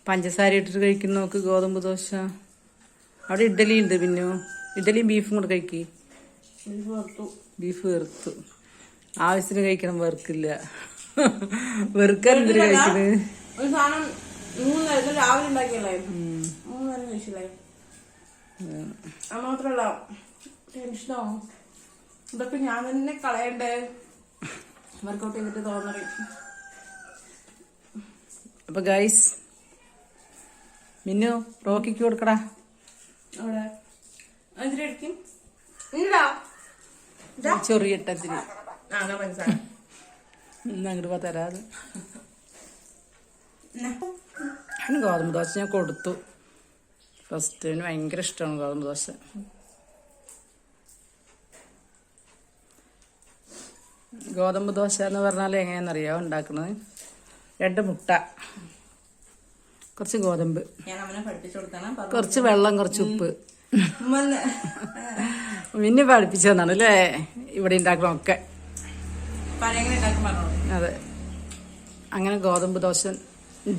പഞ്ചസാര ഇട്ടിട്ട് കഴിക്കുന്ന നോക്ക് ഗോതമ്പ് ദോശ. അവിടെ ഇഡ്ഡലി ഉണ്ട്. പിന്നെ ഇഡ്ഡലിയും ബീഫും കൂടെ കഴിക്കി. ബീഫ് വെറുത്തു. ആവശ്യത്തിന് കഴിക്കണം, വെറുക്കില്ല. വെറുക്കാൻ എന്തിനു കഴിക്കണ്? രാവിലെ ഉണ്ടാക്കിയല്ലേ, 3 നേരം കഴിച്ചില്ലേ. മാത്രല്ല ടെൻഷനോ ഇതൊക്കെ ഞാൻ തന്നെ കളയണ്ടേ വർക്കൗട്ട് ചെയ്തിട്ട് തോന്നറി. അപ്പൊ ഗൈസ്, മിന്നു റോക്കിക്ക് കൊടുക്കടാ. അവിടെ എന്തിനടിക്കും ചൊറിയിട്ടത്തിരി അങ്ങോട്ട് തരാത്. അതിന് ഗോതമ്പ് ദോശ ഞാൻ കൊടുത്തു. ഫസ്റ്റ് ഭയങ്കര ഇഷ്ടമാണ് ഗോതമ്പ് ദോശ. ഗോതമ്പ് ദോശ എന്ന് പറഞ്ഞാൽ എങ്ങനെയാണെന്നറിയാമോ ഉണ്ടാക്കുന്നത്? 2 മുട്ട, കുറച്ച് ഗോതമ്പ്, കുറച്ച് വെള്ളം, കുറച്ച് ഉപ്പ്. പിന്നെ പഠിപ്പിച്ചു തന്നാണ് അല്ലേ ഇവിടെ ഉണ്ടാക്കണമൊക്കെ. അതെ. അങ്ങനെ ഗോതമ്പ് ദോശ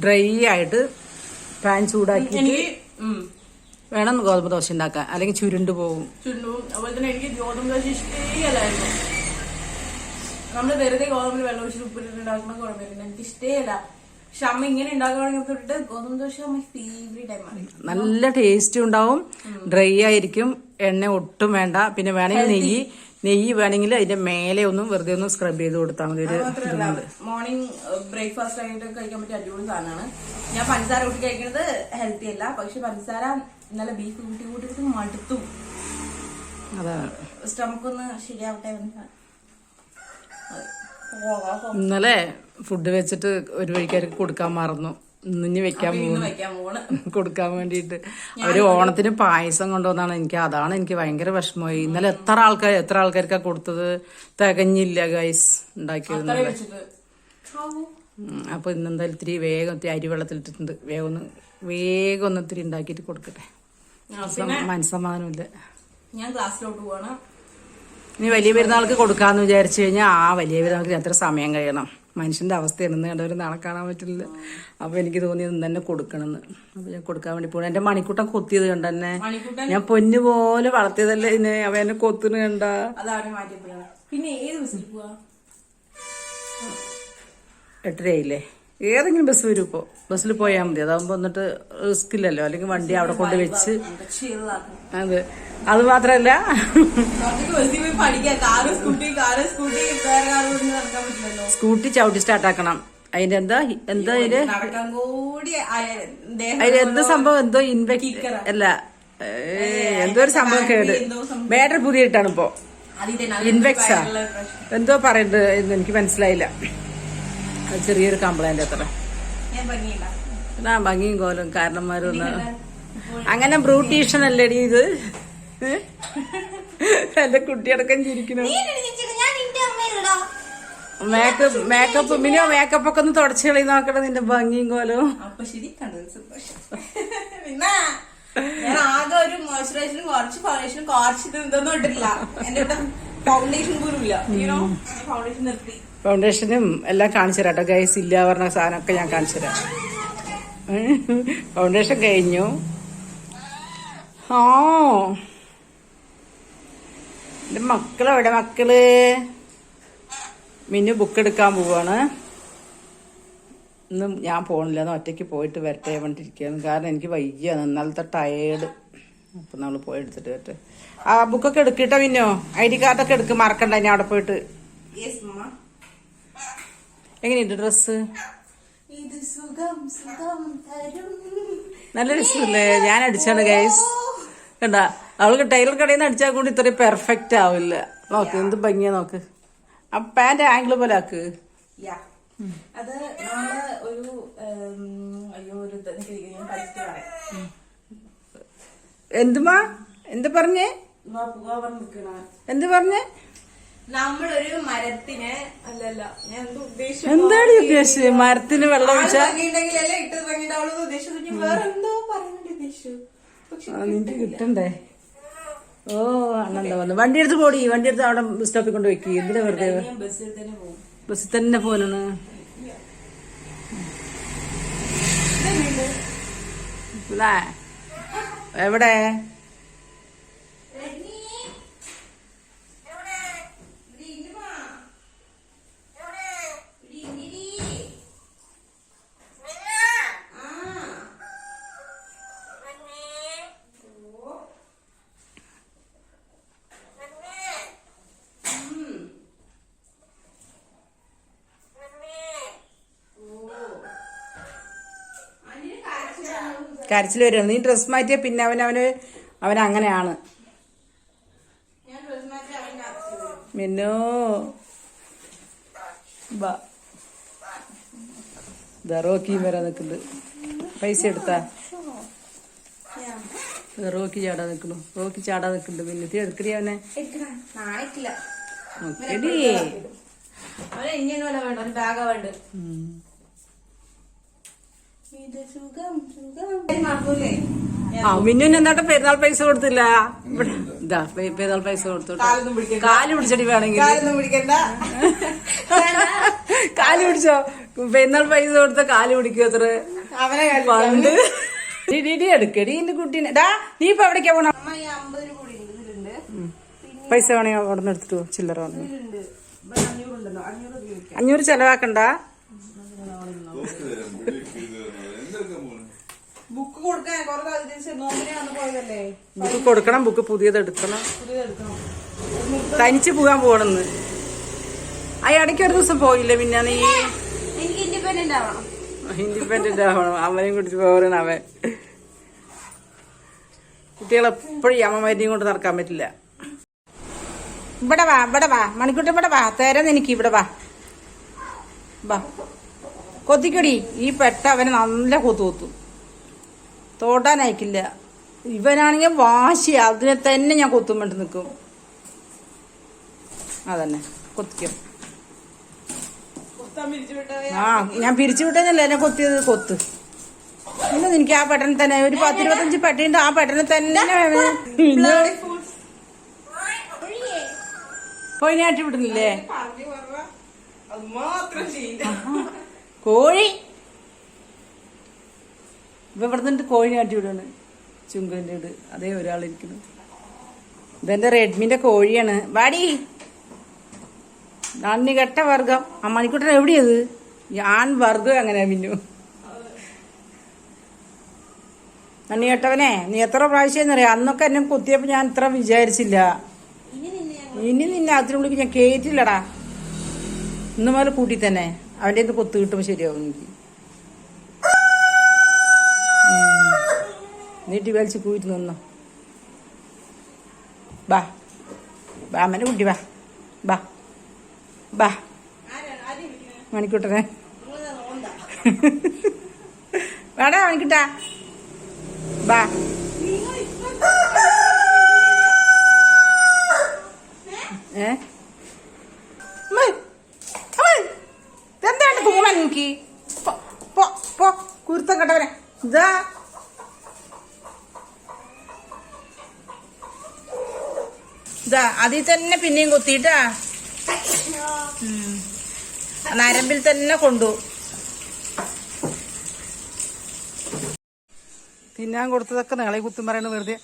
ഡ്രൈ ആയിട്ട് പാൻ ചൂടാക്കിയിട്ട് വേണം ഗോതമ്പ് ദോശ ഉണ്ടാക്കാൻ, അല്ലെങ്കിൽ ചുരുണ്ട് പോകും. അതുപോലെ തന്നെ എനിക്ക് ഗോതമ്പ് ദോശ ഇഷ്ടേയല്ലായിരുന്നു. നമ്മള് വെറുതെ ഗോതമ്പിൽ വെള്ളം ഒഴിച്ചിട്ട് ഉപ്പിട്ടിട്ട് ഉണ്ടാക്കുന്ന ഗോതമ്പ് എനിക്ക് ഇഷ്ടേയല്ല. പക്ഷെ അമ്മ ഇങ്ങനെ ഉണ്ടാക്കുകയാണെങ്കിൽ ഗോതമ്പ് ദോശ മൈ ഫേവറേറ്റ് ആയി മാറി. നല്ല ടേസ്റ്റും ഉണ്ടാവും, ഡ്രൈ ആയിരിക്കും, എണ്ണ ഒട്ടും വേണ്ട. പിന്നെ വേണമെങ്കിൽ നെയ്യ് വേണമെങ്കിൽ അതിന്റെ മേലെ ഒന്നും വെറുതെ ഒന്ന് സ്ക്രബ് ചെയ്ത് കൊടുത്താൽ മതി. മോർണിംഗ് ബ്രേക്ക്ഫാസ്റ്റ് ആയിട്ട് കഴിക്കാൻ പറ്റിയ അടിപൊളി സാധനമാണ്. ഞാൻ പഞ്ചസാര കൂട്ടി കഴിക്കുന്നത് ഹെൽത്തി അല്ല, പക്ഷെ പഞ്ചസാര ഇന്നലെ ബീഫ് കൂട്ടി കൂട്ടി മടുത്തു. സ്റ്റമക്കൊന്ന് ശരിയാവട്ടെ. ഇന്നലെ ഫുഡ് വെച്ചിട്ട് ഒരു വഴിക്കാർക്ക് കൊടുക്കാൻ മറന്നു. ഇനി വെക്കാൻ കൊടുക്കാൻ വേണ്ടിട്ട് അവര് ഓണത്തിന് പായസം കൊണ്ടുവന്നാണ്. അതാണ് എനിക്ക് ഭയങ്കര വിഷമമായി. ഇന്നലെ എത്ര ആൾക്കാർക്കാ കൊടുത്തത്, തികഞ്ഞില്ല ഗൈസ് ഉണ്ടാക്കിയത്. അപ്പൊ ഇന്നെന്തായാലും ഇത്തിരി വേഗം അരി വെള്ളത്തിലിട്ടിട്ടുണ്ട്. വേഗം ഒന്ന് ഇത്തിരി ഉണ്ടാക്കിയിട്ട് കൊടുക്കട്ടെ. മനസ്സമാധാനമില്ല. ഞാൻ ക്ലാസ്സിലോട്ട് പോവാണ്. ഇനി വലിയ പെരുന്നാൾക്ക് കൊടുക്കാന്ന് വിചാരിച്ചു കഴിഞ്ഞാൽ വലിയ പെരുന്നാൾക്ക് എത്ര സമയം കഴിയണം. മനുഷ്യന്റെ അവസ്ഥ ഇന്ന് കണ്ടവര് നാളെ കാണാൻ പറ്റില്ല. അപ്പൊ എനിക്ക് തോന്നിയത് തന്നെ കൊടുക്കണമെന്ന്. അപ്പൊ ഞാൻ കൊടുക്കാൻ വേണ്ടി പോകണം. എന്റെ മണിക്കൂട്ടം കൊത്തിയത് കണ്ട തന്നെ, ഞാൻ പൊന്നു പോലെ വളർത്തിയതല്ലേ ഇതിനെ. അവ എന്നെ കൊത്തുന്നു കണ്ട. പിന്നെ ഏത് ബസ്സിൽ പോവാ? 8:30 ഏതെങ്കിലും ബസ് വരും. ഇപ്പൊ ബസ്സിൽ പോയാൽ മതി. അതാവുമ്പോ എന്നിട്ട് റിസ്ക് ഇല്ലല്ലോ. അല്ലെങ്കിൽ വണ്ടി അവിടെ കൊണ്ട് വെച്ച്. അതെ, അത് മാത്രല്ല സ്കൂട്ടി ചവിട്ടി സ്റ്റാർട്ടാക്കണം. അതിന്റെ എന്താ എന്ത് സംഭവം, എന്തോ അല്ല എന്തോ ഒരു സംഭവം കേട്. ബാറ്ററി പുതിയ ഇട്ടാണ് ഇപ്പോ. ഇൻവെക്സാ എന്തോ പറയുന്നത്, എനിക്ക് മനസ്സിലായില്ല. ചെറിയൊരു കംപ്ലൈന്റ് അത്ര. ഭംഗിയും കോലും കാരണന്മാരൊന്ന് അങ്ങനെ ബ്രൂട്ടീഷൻ അല്ലേടി ഇത്. എന്റെ കുട്ടിയടക്കം ചിരിക്കുന്നു. മേക്കപ്പ് മിനിയോ മേക്കപ്പ് ഒക്കെ ഒന്ന് തുടച്ചു കളി നോക്കട്ടെ നിന്റെ ഭംഗിയും കോലും. ഞാൻ ആകെ ഒരു മോയ്സ്ചറൈസറും കുറച്ച് ഫൗണ്ടേഷനും കുറച്ച് ഇതൊന്നും ഇട്ടില്ല. എന്റെ ഫൗണ്ടേഷൻ പോലും ഇല്ല. ഫൗണ്ടേഷൻ നിർത്തി. ഫൗണ്ടേഷനും എല്ലാം കാണിച്ചു തരാം കേട്ടോ ഗൈസ്. ഇല്ല പറഞ്ഞ സാധനമൊക്കെ ഞാൻ കാണിച്ചു തരാം. ഫൗണ്ടേഷൻ കഴിഞ്ഞു. എന്റെ മക്കളെവിടെ? മക്കള് മിന്നു ബുക്ക് എടുക്കാൻ പോവാണ്. ഇന്ന് ഞാൻ പോണില്ല, ഒറ്റയ്ക്ക് പോയിട്ട് വരട്ടെ വേണ്ടിയിരിക്കുകയാണ്. കാരണം എനിക്ക് വയ്യ, ഇന്നലത്തെ ടയേർഡ്. അപ്പൊ നമ്മള് പോയി എടുത്തിട്ട് വരട്ടെ. ആ ബുക്കൊക്കെ എടുക്കട്ടോ മിന്നോ. ID കാർഡൊക്കെ എടുക്ക്, മറക്കണ്ട. ഇനി അവിടെ പോയിട്ട്. എങ്ങനെയുണ്ട് ഡ്രസ്? നല്ല രസമല്ലേ? ഞാൻ അടിച്ചാണ് ഗൈസ്. കണ്ട, അവൾക്ക് ടൈലർ കടയിൽ നിന്ന് അടിച്ചാൽ കൂടി ഇത്രയും പെർഫെക്റ്റ് ആവില്ല. നോക്ക് എന്ത് ഭംഗിയാ നോക്ക്. ആ പാന്റ് ആംഗിൾ പോലെ ആക്ക്. അത് നമ്മള് ഒരു എന്തുമാ എന്ത് പറഞ്ഞേ? എന്ത് പറഞ്ഞേ? നമ്മളൊരു മരത്തിന് അല്ലല്ല, ഞാൻ എന്താണ് ഉദ്ദേശിച്ചത്? മരത്തിന് വെള്ളം ഒഴിച്ചാൽ നിനക്ക് കിട്ടണ്ടേ? ഓ അന്നെന്താ വന്നു. വണ്ടി എടുത്ത് പോടി. വണ്ടി എടുത്ത് അവിടെ ബസ് സ്റ്റോപ്പിൽ കൊണ്ട് വെക്കി. എന്തിനാ വെറുതെ? ബസ്സിൽ തന്നെ പോലാണ്. എവിടെ കരച്ചിൽ വരും. നീ ഡ്രസ് മാറ്റിയ പിന്നെ അവൻ അങ്ങനെയാണ്. മിന്നു റോക്കി വരാൻ നിൽക്കുന്നുണ്ട്. പൈസ എടുത്താ റോക്കി ചാടാൻ നിൽക്കണു. റോക്കി ചാടാൻ നിൽക്കുന്നുണ്ട്. പിന്നെ എടുക്കടി അവനെ മിന്നുന് എന്താട്ടെ പെരുന്നാൾ പൈസ കൊടുത്തില്ല. ഇവിടെ ഇതാ പെരുന്നാൾ പൈസ കൊടുത്തു. കാല് പിടിച്ചടി വേണമെങ്കിൽ കാല് പിടിച്ചോ. പെരുന്നാൾ പൈസ കൊടുത്ത കാല് പിടിക്കും അത്ര പണ്ട്. എടുക്കടി എന്റെ കുട്ടീനെ. ഡാ നീ ഇപ്പൊ എവിടേക്കാ പോണ? പൈസ വേണമെങ്കിൽ അവിടെ നിന്ന് എടുത്തിട്ട് ചില്ലറ വന്നു. 500 ചെലവാക്കണ്ട. ബുക്ക് കൊടുക്കണം. ബുക്ക് പുതിയത് എടുക്കണം. തനിച്ച് പോകാൻ പോണെന്ന്. ഇടയ്ക്ക് ഒരു ദിവസം പോയില്ലേ പിന്നെ നീ? ഇൻഡിപെൻഡന്റ് ആവണം. അമ്മനെയും കുടിച്ച് പോകണം. അവൻ കുട്ടികളെപ്പോഴും അമ്മമാരെയും കൊണ്ട് നടക്കാൻ പറ്റില്ല. ഇവിടെ വാ മണിക്കൂട്ടി ഇവിടെ വാ. തരാൻ എനിക്ക് ഇവിടെ വാ കൊത്തിക്കടി. ഈ പെട്ട അവനെ നല്ല കൊത്തു തോട്ടാനയക്കില്ല. ഇവനാണെങ്കിൽ വാശി. അതിനെ തന്നെ ഞാൻ കൊത്തും വേണ്ടി നിൽക്കും. അതന്നെ കൊത്തിക്കും. ഞാൻ പിരിച്ചു വിട്ടതല്ല എന്നെ കൊത്തിയത്. കൊത്ത് പിന്നെ എനിക്ക് ആ പെട്ടനെ തന്നെ ഒരു 10-25 പെട്ടിയുണ്ട്. ആ പെട്ടനെ തന്നെ പോയി നാട്ടി വിടുന്നില്ലേ കോഴി? ഇപ്പൊ ഇവിടെ നിന്നിട്ട് കോഴി നാട്ടി വിടാണ്. ചുങ്കന്റെ വീട് അതേ ഒരാളിരിക്കുന്നു. ഇതെന്റെ റെഡ്മിന്റെ കോഴിയാണ്. വാടി നന്ദി കെട്ട വർഗം. ആ മണിക്കൂട്ടൻ എവിടെയത്? ഞാൻ വർഗം എങ്ങനെയാ മിന്നു? നന്ദി കെട്ടവനെ നീ എത്ര പ്രാവശ്യം അറിയാം. അന്നൊക്കെ എന്നെ കുത്തിയപ്പോ ഞാൻ ഇത്ര വിചാരിച്ചില്ല. ഇനി നിന്നെ അതിനുള്ളിൽ ഞാൻ കേറ്റില്ലടാ. ഇന്ന് മുതൽ കൂട്ടി തന്നെ അവന്റെ ഇത് കൊത്തു കിട്ടുമ്പോ ശരിയാവും എനിക്ക്. നീട്ടി വലിച്ച് കൂയിട്ട് നിന്നോ. ബാ അമ്മനെ കുട്ടി ബാ മണിക്കൂട്ടനെ വേടാ മണിക്കൂട്ടാ ബാ. എന്താണ് കൂടാ നോക്കി കുരുത്തം കെട്ടവനെ. ഇതാ അതിൽ തന്നെ പിന്നെയും കൊത്തിട്ടാ നരമ്പിൽ തന്നെ കൊണ്ടു. തിന്നാൻ കൊടുത്തതൊക്കെ നിങ്ങളെ കുത്തും പറയണ വെറുതെ.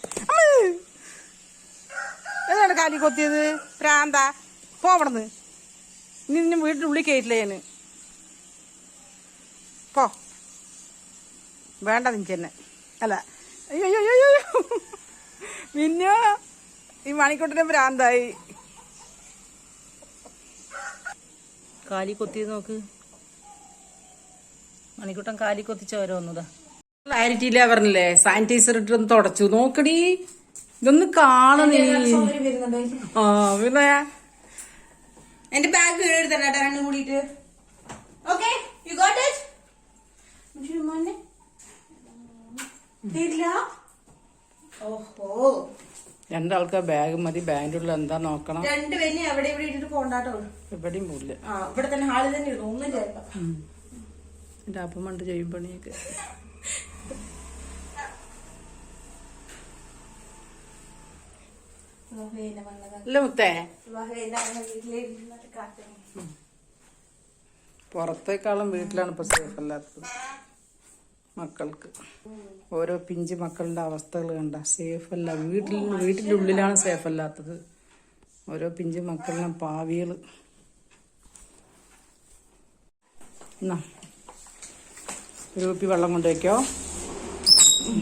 ഏതാണ് കാലി കൊത്തിയത്? പ്രാന്താ പോവിടുന്ന്. നിന്നെ വീട്ടിനുള്ളിൽ കയറ്റില്ല ഞാന്. പോ വേണ്ട നിനക്ക് തന്നെ. അല്ല അയ്യോ മിന്നോ ഈ മണിക്കൂട്ടിന് ഭ്രാന്തായി. കാലി കൊത്തിയത് നോക്ക്. മണിക്കൂട്ടൻ കാലി കൊത്തിച്ച ഓരോന്നതാ. ക്ലാരിറ്റിയില്ല പറഞ്ഞില്ലേ. സാനിറ്റൈസർ ഇട്ടൊന്ന് തുടച്ചു നോക്കടി. ഇതൊന്ന് കാണണേ. പിന്നെ എന്റെ ബാഗ് എടുത്തേ രണ്ടും കൂടിയിട്ട്. Okay you got it. ഓഹോ രണ്ടാൾക്കാർ ബാഗ് മതി. ബാഗിന്റെ ഉള്ളിൽ എന്താ നോക്കണം. രണ്ടുപേരും എവിടെ ഇവിടെ ഇട്ടിട്ട് പോണ്ടാട്ടോ. എവിടെയും പോയില്ല. ഇവിടെ തന്നെ ഹാളിൽ തന്നെ ഇടും. ഒന്നും ചേർക്കാം. എന്റെ അപ്പം പണ്ട് ചെയ്യും പണിയൊക്കെ. മുത്തേ പുറത്തേക്കാളും വീട്ടിലാണ് ഇപ്പൊ സേഫ് അല്ലാത്തത്. മക്കൾക്ക്. ഓരോ പിഞ്ച് മക്കളുടെ അവസ്ഥകൾ കണ്ട സേഫ് അല്ല. വീട്ടിൻ്റെ ഉള്ളിലാണ് സേഫ് അല്ലാത്തത്. ഓരോ പിഞ്ച് മക്കളിനെ പാവികൾ. എന്നാ ഒരു കുപ്പി വെള്ളം കൊണ്ട് വയ്ക്കോ.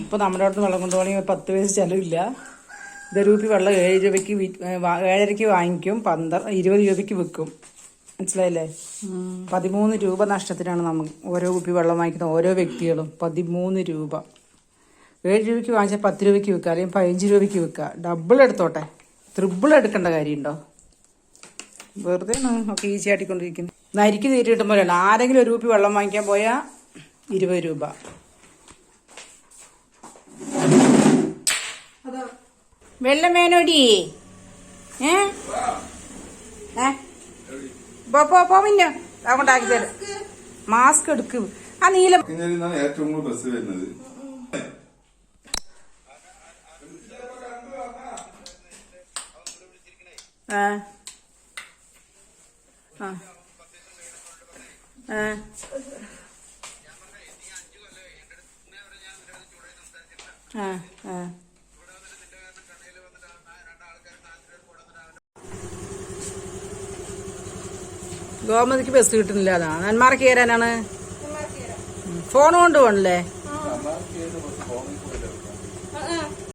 ഇപ്പോൾ നമ്മുടെ അടുത്ത് വെള്ളം കൊണ്ടുപോകണമെങ്കിൽ 10 പൈസ ചിലവില്ല. ഇതൊരു കുപ്പി വെള്ളം 7 രൂപയ്ക്ക് 7.5 വാങ്ങിക്കും, 20 രൂപയ്ക്ക് വിൽക്കും. മനസ്സിലായില്ലേ? 13 രൂപ നഷ്ടത്തിനാണ് നമുക്ക് ഓരോ കുപ്പി വെള്ളം വാങ്ങിക്കുന്ന ഓരോ വ്യക്തികളും. 13 രൂപ. 7 രൂപയ്ക്ക് വാങ്ങിച്ചാൽ 10 രൂപയ്ക്ക് വിൽക്കുക, അല്ലെങ്കിൽ 15 രൂപയ്ക്ക് വിൽക്കുക. ഡബിൾ എടുത്തോട്ടെ, ട്രിപ്പിൾ എടുക്കേണ്ട കാര്യമുണ്ടോ? വെറുതെ ഒക്കെ ഈസി ആട്ടിക്കൊണ്ടിരിക്കുന്നു. നരിക്ക് തീരെ കിട്ടുമ്പോഴാണ് ആരെങ്കിലും ഒരു കുപ്പി വെള്ളം വാങ്ങിക്കാൻ പോയാൽ 20 രൂപ. വെള്ളം വേണോടി? പോ പിന്നെ അങ്ങോട്ടാക്കി തരും. മാസ്ക് എടുക്കും. ആ നീലം ഏറ്റവും കൂടുതൽ ബസ് വരുന്നത്. ഗോമതിക്ക് ബസ് കിട്ടുന്നില്ല. അതാണ്. നെന്മാർക്ക് കയറാനാണ്. ഫോൺ കൊണ്ട് പോകണല്ലേ?